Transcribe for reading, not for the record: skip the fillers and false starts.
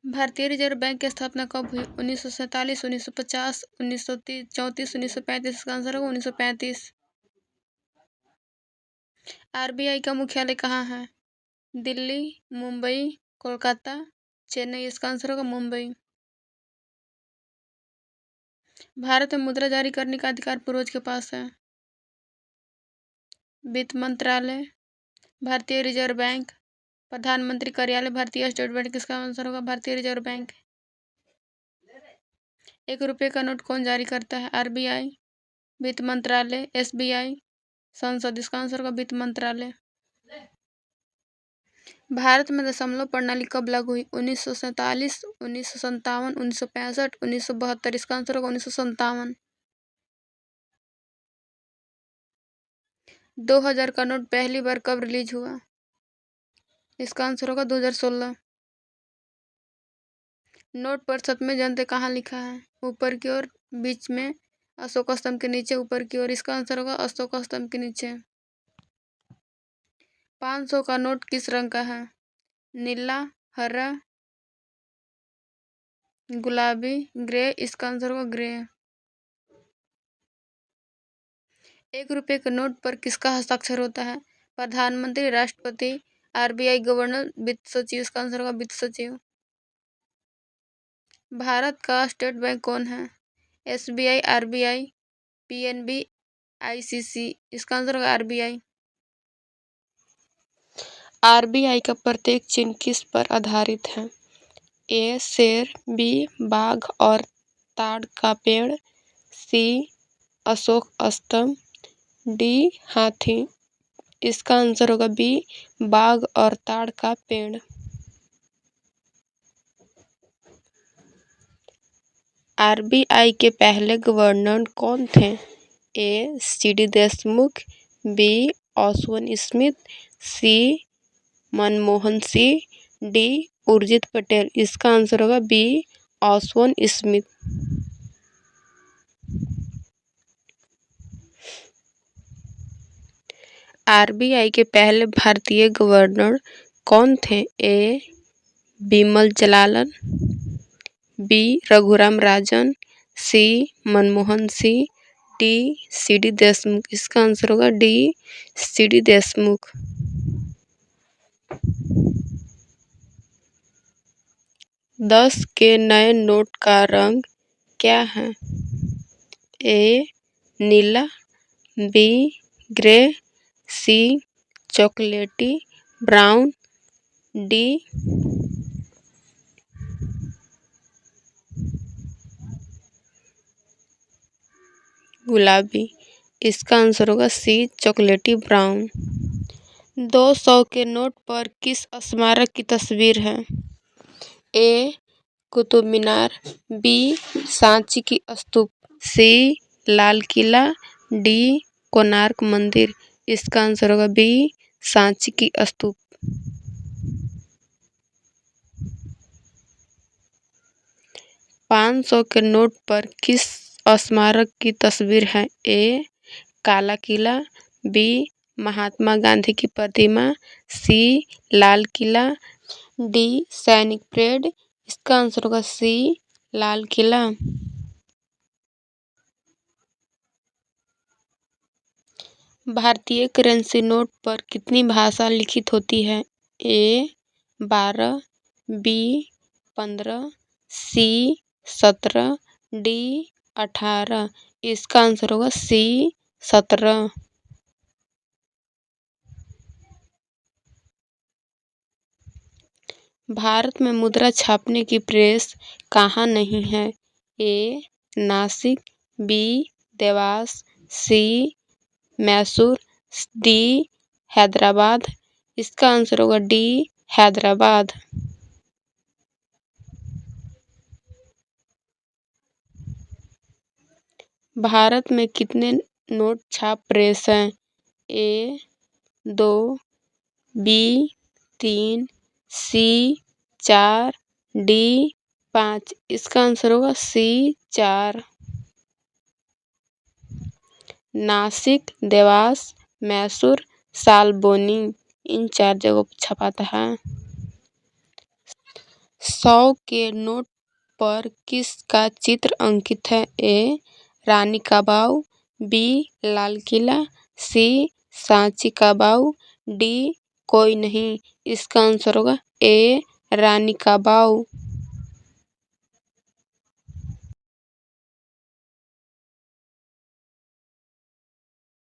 भारतीय reserve bank की स्थापना कब हुई? 1947, 1950, 1934, 1935। इसका आंसर होगा 1935। आरबीआई का मुख्यालय कहाँ है? दिल्ली, मुंबई, कोलकाता, चेन्नई। इसका आंसर होगा मुंबई। भारत में मुद्रा जारी करने का अधिकार पूर्वज के पास है? वित्त मंत्रालय, भारतीय रिजर्व बैंक, प्रधानमंत्री कार्यालय, भारतीय स्टेट बैंक। इसका आंसर होगा भारतीय रिजर्व बैंक। 1 रुपये का नोट कौन जारी करता है? आरबीआई, वित्त मंत्रालय, एसबीआई, संसद। इसका आंसर होगा वित्त मंत्रालय। भारत में दशमलव प्रणाली कब लागू हुई? 1947, 1957, 1965, 1972। इसका आंसर होगा 1957। 2000 का नोट पहली बार कब रिलीज हुआ? इसका आंसर होगा 2016। नोट पर सतमें जनते कहाँ लिखा है? ऊपर की ओर, बीच में, अशोक स्तंभ के नीचे, ऊपर की ओर। इसका आंसर होगा अशोक स्तंभ के नीचे। 500 का नोट किस रंग का है? नीला, हरा, गुलाबी, ग्रे। इसका आंसर होगा ग्रे। 1 रुपये के नोट पर किसका हस्ताक्षर होता है? प्रधानमंत्री, राष्ट्रपति, आरबीआई गवर्नर, वित्त सचिव। इसका आंसर होगा वित्त सचिव। भारत का स्टेट बैंक कौन है? SBI, RBI, PNB, ICC. इसका आंसर होगा आरबीआई। आरबीआई का प्रत्येक चिन्ह किस पर आधारित है? ए शेर, बी बाघ और ताड़ का पेड़, सी अशोक स्तंभ, डी हाथी। इसका आंसर होगा बी बाघ और ताड़ का पेड़। आरबीआई के पहले गवर्नर कौन थे? A C D Deshmukh, B Oswal Smith, C Manmohan Singh, D Urjit Patel. इसका आंसर होगा बी ओसवाल स्मिथ। आरबीआई के पहले भारतीय गवर्नर कौन थे? ए बिमल जलालन, बी रघुराम राजन, सी मनमोहन सिंह, डी सीडी देशमुख। इसका आंसर होगा डी सीडी देशमुख। 10 के नए नोट का रंग क्या है? ए नीला, बी ग्रे, सी चॉकलेटी ब्राउन, डी गुलाबी। इसका आंसर होगा सी चॉकलेटी ब्राउन। 200 के नोट पर किस स्मारक की तस्वीर है? ए कुतुब मीनार, बी सांची की स्तूप, सी लाल किला, डी कोणार्क मंदिर। इसका आंसर होगा बी सांची की स्तूप। 500 के नोट पर किस स्मारक की तस्वीर है? ए काला किला, बी महात्मा गांधी की प्रतिमा, सी लाल किला, डी सैनिक परेड। इसका आंसर होगा सी लाल किला। भारतीय करेंसी नोट पर कितनी भाषा लिखित होती है? ए 12, बी 15, सी 17, डी 18। इसका आंसर होगा सी 17। भारत में मुद्रा छापने की प्रेस कहाँ नहीं है? ए नासिक, बी देवास, सी मैसूर, डी हैदराबाद। इसका आंसर होगा डी हैदराबाद। भारत में कितने नोट छाप प्रेस हैं? ए 2, बी 3, सी 4, डी 5। इसका आंसर होगा सी 4। नासिक, देवास, मैसूर, सालबोनी, इन 4 जगहों पर छपाता है। 100 के नोट पर किसका चित्र अंकित है? ए रानी का बाव, बी लाल किला, सी सांची का बाव, डी कोई नहीं। इसका आंसर होगा ए रानी का बाव।